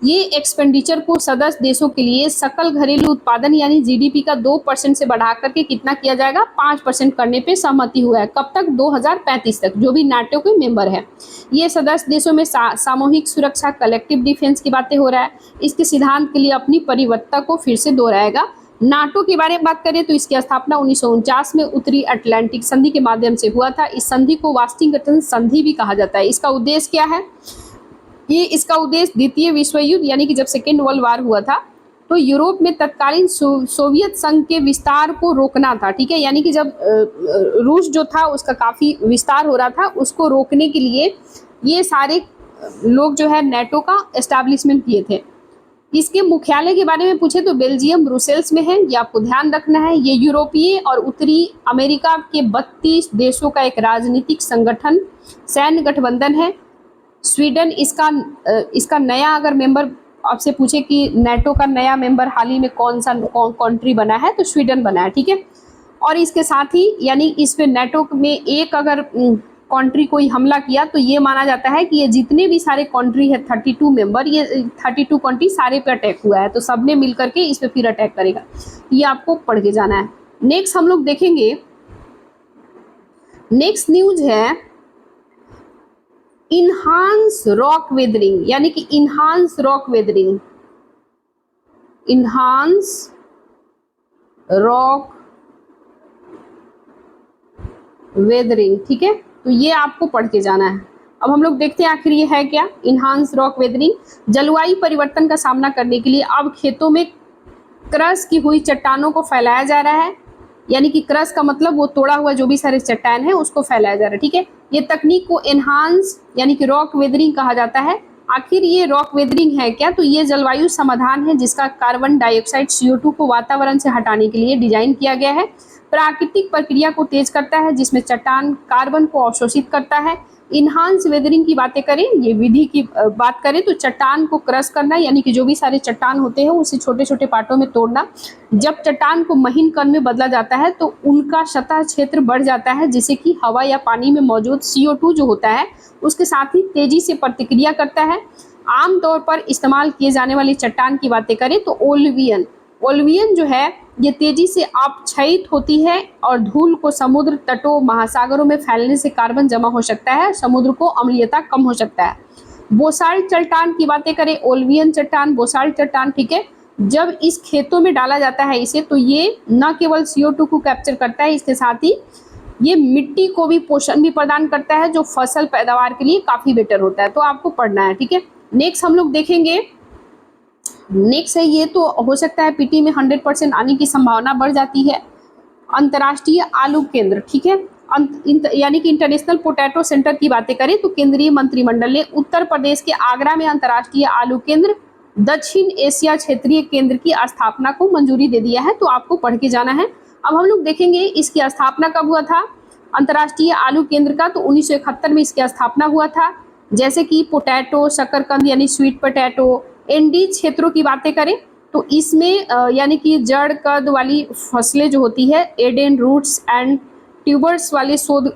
A: ये एक्सपेंडिचर को सदस्य देशों के लिए सकल घरेलू उत्पादन यानी जीडीपी का 2% से बढ़ा करके कितना किया जाएगा? 5% करने पे सहमति हुआ है। कब तक? 2035 तक, जो भी नाटो के मेंबर है। ये सदस्य देशों में सामूहिक सुरक्षा, कलेक्टिव डिफेंस की बातें हो रहा है। इसके सिद्धांत के लिए अपनी परिवत्ता को फिर से दोहराएगा। नाटो के बारे में बात करें तो इसकी स्थापना 1949 में उत्तरी अटलांटिक संधि के माध्यम से हुआ था। इस संधि को वाशिंगटन संधि भी कहा जाता है। इसका उद्देश्य क्या है? इसका उद्देश्य द्वितीय विश्व युद्ध यानी कि जब सेकेंड वर्ल्ड वार हुआ था तो यूरोप में तत्कालीन सोवियत संघ के विस्तार को रोकना था। ठीक है, यानी कि जब रूस जो था उसका काफ़ी विस्तार हो रहा था, उसको रोकने के लिए ये सारे लोग जो है नेटो का एस्टैब्लिशमेंट किए थे। इसके मुख्यालय के बारे में पूछे तो बेल्जियम ब्रुसेल्स में है, ये आपको ध्यान रखना है। ये यूरोपीय और उत्तरी अमेरिका के 32 देशों का एक राजनीतिक संगठन, सैन्य गठबंधन है। स्वीडन इसका नया, अगर मेंबर आपसे पूछे कि नेटो का नया मेंबर हाल ही में कौन सा कंट्री बना है, तो स्वीडन बना है। ठीक है, और इसके साथ ही यानी इस पे नेटो में एक अगर कंट्री कोई हमला किया तो ये माना जाता है कि ये जितने भी सारे कंट्री है 32 मेंबर, ये 32 कंट्री सारे पे अटैक हुआ है, तो सब ने मिल करके इस पे फिर अटैक करेगा। ये आपको पढ़ के जाना है। नेक्स्ट हम लोग देखेंगे, नेक्स्ट न्यूज है इनहांस रॉक वेदरिंग, यानी कि enhance rock weathering, enhance rock weathering. ठीक है, तो ये आपको पढ़ के जाना है। अब हम लोग देखते हैं आखिर ये है क्या इनहांस रॉक वेदरिंग। जलवायु परिवर्तन का सामना करने के लिए अब खेतों में क्रश की हुई चट्टानों को फैलाया जा रहा है, यानी कि क्रश का मतलब वो तोड़ा हुआ जो भी सारे चट्टान है उसको फैलाया जा रहा है। ठीक है, ये तकनीक को एनहांस यानी कि रॉक वेदरिंग कहा जाता है। आखिर ये रॉक वेदरिंग है क्या? तो ये जलवायु समाधान है जिसका कार्बन डाइऑक्साइड CO2 को वातावरण से हटाने के लिए डिजाइन किया गया है। प्राकृतिक प्रक्रिया को तेज करता है जिसमें चट्टान कार्बन को अवशोषित करता है। इनहांस वेदरिंग की बातें करें, ये विधि की बात करें तो चट्टान को क्रश करना, यानी कि जो भी सारे चट्टान होते हैं उसे छोटे छोटे पार्टों में तोड़ना। जब चट्टान को महीन कण में बदला जाता है तो उनका सतह क्षेत्र बढ़ जाता है, जिससे कि हवा या पानी में मौजूद CO2 जो होता है उसके साथ ही तेजी से प्रतिक्रिया करता है। आमतौर पर इस्तेमाल किए जाने वाली चट्टान की बातें करें तो ओलिवियन जो है ये तेजी से अपक्षयित होती है और धूल को समुद्र तटों महासागरों में फैलने से कार्बन जमा हो सकता है, समुद्र को अम्लीयता कम हो सकता है। बोसाल्ट चट्टान की बातें करें, ओलिवियन चट्टान, बोसाल्ट चट्टान। ठीक है, जब इस खेतों में डाला जाता है इसे, तो ये न केवल CO2 को कैप्चर करता है, इसके साथ ही ये मिट्टी को भी पोषण भी प्रदान करता है, जो फसल पैदावार के लिए काफी बेटर होता है। तो आपको पढ़ना है, ठीक है। नेक्स्ट हम लोग देखेंगे, नेक्स्ट है, ये तो हो सकता है पीटी में 100% आने की संभावना बढ़ जाती है, अंतर्राष्ट्रीय आलू केंद्र, ठीक है। यानी कि इंटरनेशनल पोटैटो सेंटर की बातें करें तो केंद्रीय मंत्रिमंडल ने उत्तर प्रदेश के आगरा में अंतर्राष्ट्रीय आलू केंद्र, दक्षिण एशिया क्षेत्रीय केंद्र की स्थापना को मंजूरी दे दिया है। तो आपको पढ़ के जाना है। अब हम लोग देखेंगे इसकी स्थापना कब हुआ था अंतर्राष्ट्रीय आलू केंद्र का, तो 1971 में इसकी स्थापना हुआ था। जैसे कि पोटैटो, शकरकंद यानी स्वीट पोटैटो, एनडी क्षेत्रों की बातें करें तो इसमें यानी कि जड़ कद वाली फसलें जो होती है, एडेन, रूट्स एंड ट्यूबर्स वाले शोध,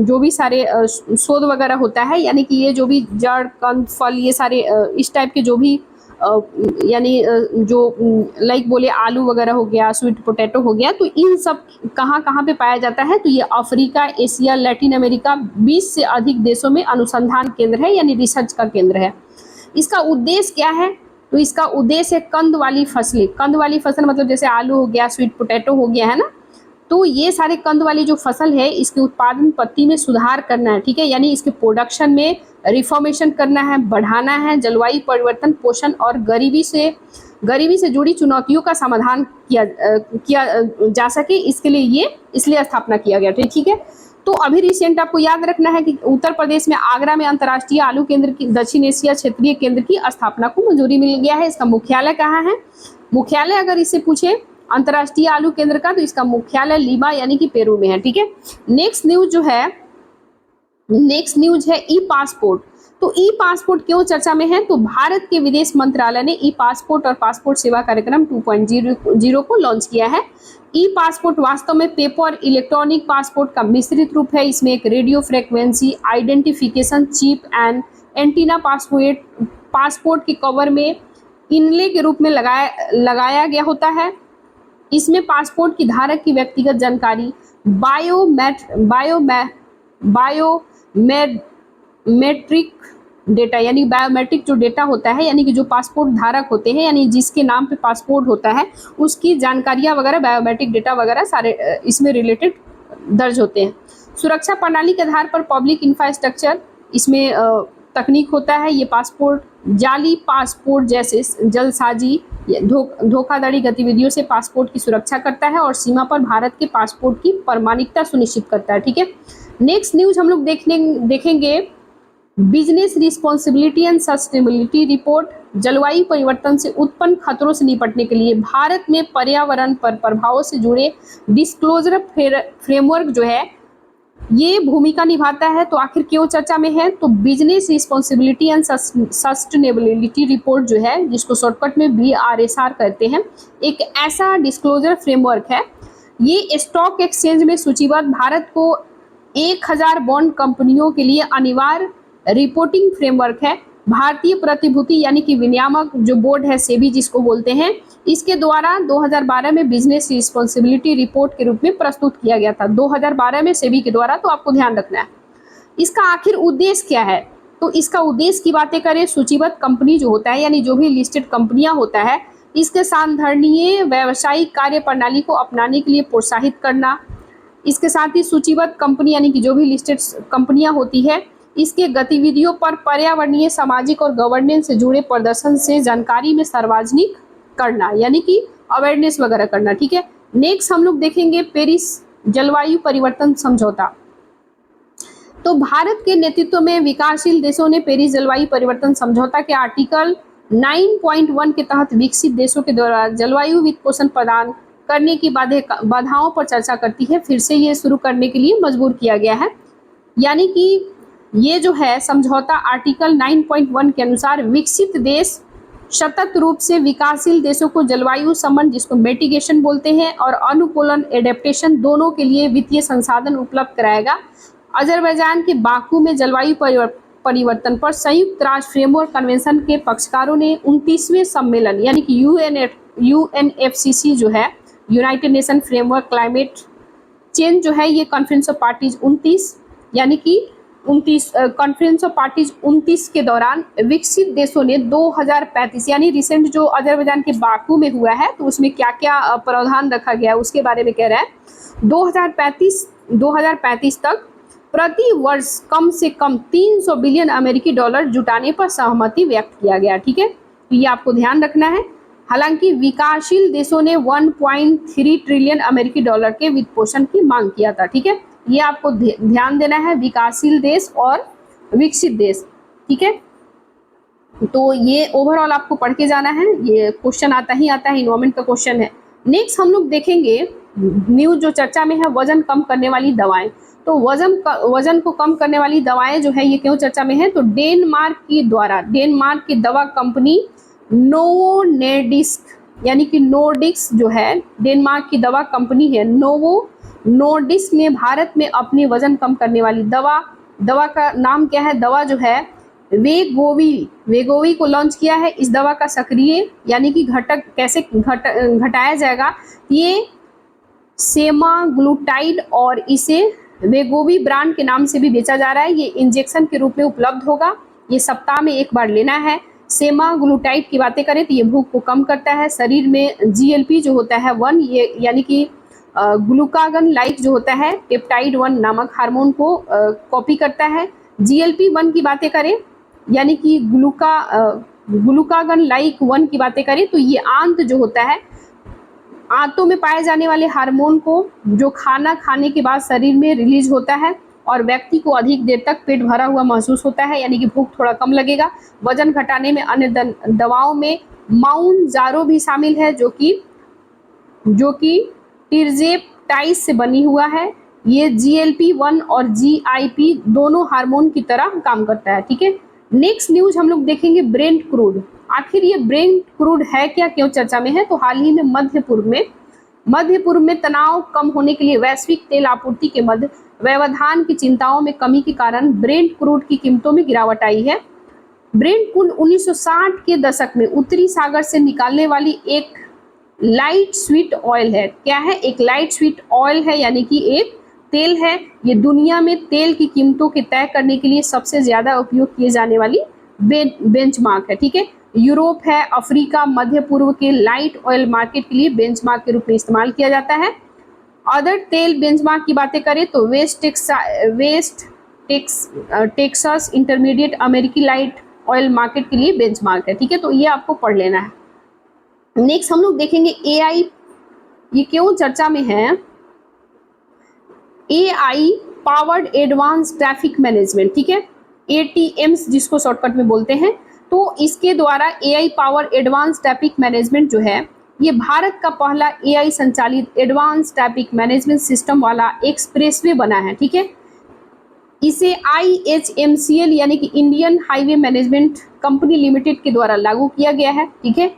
A: जो भी सारे शोध वगैरह होता है, यानी कि ये जो भी जड़, कंद, फल, ये सारे इस टाइप के जो भी यानी जो लाइक बोले आलू वगैरह हो गया, स्वीट पोटैटो हो गया, तो इन सब कहाँ कहाँ पे पाया जाता है, तो ये अफ्रीका, एशिया, लैटिन अमेरिका 20 से अधिक देशों में अनुसंधान केंद्र है, यानी रिसर्च का केंद्र है। इसका उद्देश्य क्या है, तो इसका उद्देश्य है कंद वाली फसलें, कंद वाली फसल मतलब जैसे आलू हो गया, स्वीट पोटैटो हो गया, है ना, तो ये सारे कंद वाली जो फसल है इसके उत्पादन पत्ती में सुधार करना है, ठीक है, यानी इसके प्रोडक्शन में रिफॉर्मेशन करना है, बढ़ाना है, जलवायु परिवर्तन, पोषण और गरीबी से जुड़ी चुनौतियों का समाधान किया जा सके, इसके लिए इसलिए स्थापना किया गया, ठीक है। तो अभी रिसेंट आपको याद रखना है कि उत्तर प्रदेश में आगरा में अंतर्राष्ट्रीय आलू केंद्र की, दक्षिण एशिया क्षेत्रीय केंद्र की स्थापना को मंजूरी मिल गया है। इसका मुख्यालय कहाँ है, मुख्यालय अगर इससे पूछे अंतर्राष्ट्रीय आलू केंद्र का, तो इसका मुख्यालय लीमा यानी कि पेरू में है, ठीक है। नेक्स्ट न्यूज है ई पासपोर्ट। तो ई पासपोर्ट क्यों चर्चा में है, तो भारत के विदेश मंत्रालय ने ई पासपोर्ट और पासपोर्ट सेवा कार्यक्रम 2.0 को लॉन्च किया है। ई पासपोर्ट वास्तव में पेपर इलेक्ट्रॉनिक पासपोर्ट का मिश्रित रूप है। इसमें एक radio frequency identification chip and antenna passport के कवर में इनले के रूप में लगाया गया होता है। इसमें पासपोर्ट की धारक की व्यक्तिगत जानकारी, बायोमेट्रिक डेटा यानी बायोमेट्रिक जो डेटा होता है, यानी कि जो पासपोर्ट धारक होते हैं, यानी जिसके नाम पे पासपोर्ट होता है, उसकी जानकारियां वगैरह, बायोमेट्रिक डेटा वगैरह सारे इसमें रिलेटेड दर्ज होते हैं। सुरक्षा प्रणाली के आधार पर पब्लिक इंफ्रास्ट्रक्चर इसमें तकनीक होता है। ये पासपोर्ट जाली पासपोर्ट जैसे जलसाजी, धोखाधड़ी गतिविधियों से पासपोर्ट की सुरक्षा करता है और सीमा पर भारत के पासपोर्ट की प्रामाणिकता सुनिश्चित करता है, ठीक है। नेक्स्ट न्यूज हम लोग देखेंगे business responsibility and sustainability report. जलवायु परिवर्तन से उत्पन्न खतरों से निपटने के लिए भारत में पर्यावरण पर प्रभावों से जुड़े डिस्क्लोजर फ्रेमवर्क जो है ये भूमिका निभाता है। तो आखिर क्यों चर्चा में है, तो business responsibility and sustainability report जो है, जिसको शॉर्टकट में BRSR कहते हैं, एक ऐसा डिस्क्लोजर फ्रेमवर्क है। ये स्टॉक एक्सचेंज में सूचीबद्ध भारत को 1000 बॉन्ड कंपनियों के लिए अनिवार्य रिपोर्टिंग फ्रेमवर्क है। भारतीय प्रतिभूति यानी कि विनियामक जो बोर्ड है, सेबी जिसको बोलते हैं, इसके द्वारा 2012 में बिजनेस रिस्पॉन्सिबिलिटी रिपोर्ट के रूप में प्रस्तुत किया गया था, 2012 में सेबी के द्वारा। तो आपको ध्यान रखना है इसका आखिर उद्देश्य क्या है। तो इसका उद्देश्य की बातें करें, सूचीबद्ध कंपनी जो होता है, यानी जो भी लिस्टेड कंपनियां होता है, इसके सांधरणीय व्यावसायिक कार्य प्रणाली को अपनाने के लिए प्रोत्साहित करना। इसके साथ ही सूचीबद्ध कंपनी यानी कि जो भी लिस्टेड कंपनियां होती है, इसके गतिविधियों पर पर्यावरणीय, सामाजिक और गवर्नेंस से जुड़े प्रदर्शन से जानकारी में सार्वजनिक करना, यानी कि अवेयरनेस वगैरह करना, ठीक है। नेक्स्ट हम लोग देखेंगे पेरिस जलवायु परिवर्तन समझौता। तो भारत के नेतृत्व में विकासशील देशों ने पेरिस जलवायु परिवर्तन समझौता के आर्टिकल 9.1 के तहत विकसित देशों के द्वारा जलवायु वित्तपोषण प्रदान करने की बाधाओं पर चर्चा करती है, फिर से ये शुरू करने के लिए मजबूर किया गया है। यानी कि ये जो है समझौता आर्टिकल 9.1 के अनुसार विकसित देश सतत रूप से विकासशील देशों को जलवायु संबंध, जिसको मिटिगेशन बोलते हैं, और अनुकूलन, एडेप्टेशन, दोनों के लिए वित्तीय संसाधन उपलब्ध कराएगा। अजरबैजान के बाकू में जलवायु परिवर्तन पर संयुक्त राष्ट्र फ्रेमवर्क कन्वेंशन के पक्षकारों ने 29वें सम्मेलन यानी कि UNFCC जो है, United nation framework climate change जो है, ये कॉन्फ्रेंस ऑफ पार्टीज 29 यानी कि कॉन्फ्रेंस ऑफ पार्टीज 29 के दौरान विकसित देशों ने 2035 यानी रिसेंट जो अजरबैजान के बाकू में हुआ है, तो उसमें क्या क्या प्रावधान रखा गया उसके बारे में कह रहा है। 2035 तक प्रति वर्ष कम से कम 300 बिलियन अमेरिकी डॉलर जुटाने पर सहमति व्यक्त किया गया। ठीक है, तो ये आपको ध्यान रखना है। हालांकि विकासशील देशों ने 1.3 ट्रिलियन अमेरिकी डॉलर के वित्त पोषण की मांग किया था। ठीक है, ये आपको ध्यान देना है, विकासशील देश और विकसित देश। ठीक है, तो ये ओवरऑल आपको पढ़ के जाना है, ये क्वेश्चन आता है, इन्वायरमेंट का क्वेश्चन है। नेक्स्ट हम लोग देखेंगे न्यूज जो चर्चा में है, वजन कम करने वाली दवाएं। तो वजन को कम करने वाली दवाएं जो है ये क्यों चर्चा में है, तो डेनमार्क की दवा कंपनी नोवो नॉर्डिस्क यानी कि नॉर्डिक्स जो है डेनमार्क की दवा कंपनी है, नोवो नॉर्डिस्क ने भारत में अपनी वजन कम करने वाली दवा का नाम क्या है, दवा जो है वेगोवी को लॉन्च किया है। इस दवा का सक्रिय यानी कि घटक कैसे घटाया जाएगा, ये सेमाग्लूटाइड और इसे वेगोवी ब्रांड के नाम से भी बेचा जा रहा है। ये इंजेक्शन के रूप में उपलब्ध होगा, ये सप्ताह में एक बार लेना है। सेमाग्लूटाइड की बातें करें तो ये भूख को कम करता है, शरीर में GLP जो होता है 1 ये यानी कि ग्लूकागन लाइक जो होता है पेप्टाइड 1 नामक हार्मोन को कॉपी करता है। GLP-1 की बातें करें यानी कि ग्लूकागन लाइक 1 की बातें करें तो ये आंत जो होता है, आंतों में पाए जाने वाले हार्मोन को जो खाना खाने के बाद शरीर में रिलीज होता है और व्यक्ति को अधिक देर तक पेट भरा हुआ महसूस होता है, यानी कि भूख थोड़ा कम लगेगा। वजन घटाने में अन्य दवाओं में माउंजारो भी शामिल है जो कि टिर्जेप्टाइड से बनी हुआ है। ये GLP-1 और GIP दोनों हार्मोन की तरह काम करता है। ठीक है, नेक्स्ट न्यूज हम लोग देखेंगे ब्रेंट क्रूड। आखिर ये ब्रेंट क्रूड है क्या, क्यों चर्चा में है, तो हाल ही में मध्य पूर्व में तनाव कम होने के लिए वैश्विक तेल आपूर्ति के मध्य व्यवधान की चिंताओं में कमी के कारण ब्रेंट क्रूड की कीमतों में गिरावट आई है। ब्रेंट क्रूड 1960 के दशक में उत्तरी सागर से निकालने वाली एक लाइट स्वीट ऑयल है। क्या है, एक लाइट स्वीट ऑयल है यानी कि एक तेल है। ये दुनिया में तेल की कीमतों के तय करने के लिए सबसे ज्यादा उपयोग किए जाने वाली बेंचमार्क है। ठीक है, यूरोप है, अफ्रीका, मध्य पूर्व के लाइट ऑयल मार्केट के लिए बेंचमार्क के रूप में इस्तेमाल किया जाता है। अदर तेल बेंचमार्क की बातें करें तो वेस्ट टेक्सास इंटरमीडिएट अमेरिकी लाइट ऑयल मार्केट के लिए बेंचमार्क है। ठीक है, तो ये आपको पढ़ लेना है। नेक्स्ट हम लोग देखेंगे AI, ये क्यों चर्चा में है, AI powered advance traffic management. ठीक है, ATMs जिसको शॉर्टकट में बोलते हैं, तो इसके द्वारा AI power advance traffic management जो है ये भारत का पहला AI संचालित एडवांस ट्रैफिक मैनेजमेंट सिस्टम वाला एक्सप्रेसवे बना है। ठीक है, इसे IHMCL यानी कि Indian highway management company limited के द्वारा लागू किया गया है। ठीक है,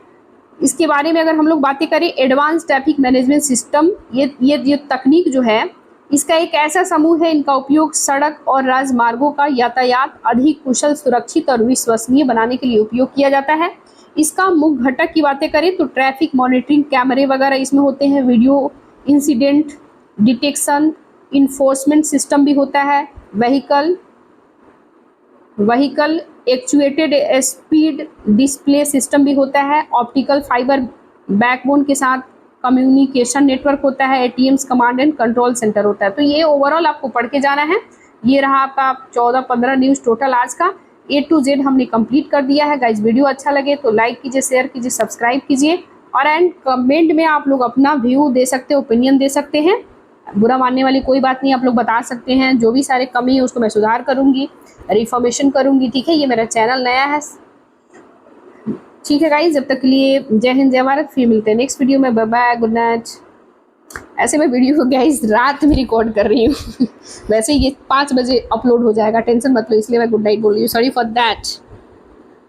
A: इसके बारे में अगर हम लोग बातें करें, एडवांस ट्रैफिक मैनेजमेंट सिस्टम ये तकनीक जो है इसका एक ऐसा समूह है, इनका उपयोग सड़क और राजमार्गों का यातायात अधिक कुशल, सुरक्षित और विश्वसनीय बनाने के लिए उपयोग किया जाता है। इसका मुख्य घटक की बातें करें तो ट्रैफिक मॉनिटरिंग कैमरे वगैरह इसमें होते हैं, video incident detection enforcement system भी होता है, vehicle actuated speed display system भी होता है, ऑप्टिकल फाइबर बैकबोन के साथ कम्युनिकेशन नेटवर्क होता है, ATMs command and control centre होता है। तो ये ओवरऑल आपको पढ़ के जाना है। ये रहा आपका 14-15 न्यूज़ टोटल आज का, A to Z हमने कंप्लीट कर दिया है। गाइज वीडियो अच्छा लगे तो लाइक कीजिए, शेयर कीजिए, सब्सक्राइब कीजिए और एंड कमेंट में आप लोग अपना व्यू दे सकते हैं, ओपिनियन दे सकते हैं। बुरा मानने वाली कोई बात नहीं, आप लोग बता सकते हैं। जो भी सारे कमी है उसको मैं सुधार करूँगी, रिफॉर्मेशन करूँगी। ठीक है, ये मेरा चैनल नया है। ठीक है गाइज, जब तक के लिए जय हिंद जय भारत, फिर मिलते हैं नेक्स्ट वीडियो में। Bye bye, good night. ऐसे मैं वीडियो गाइज रात में रिकॉर्ड कर रही हूँ वैसे ये 5 बजे अपलोड हो जाएगा, टेंशन मत लो, इसलिए मैं गुड नाइट बोल रही हूँ, सॉरी फॉर दैट।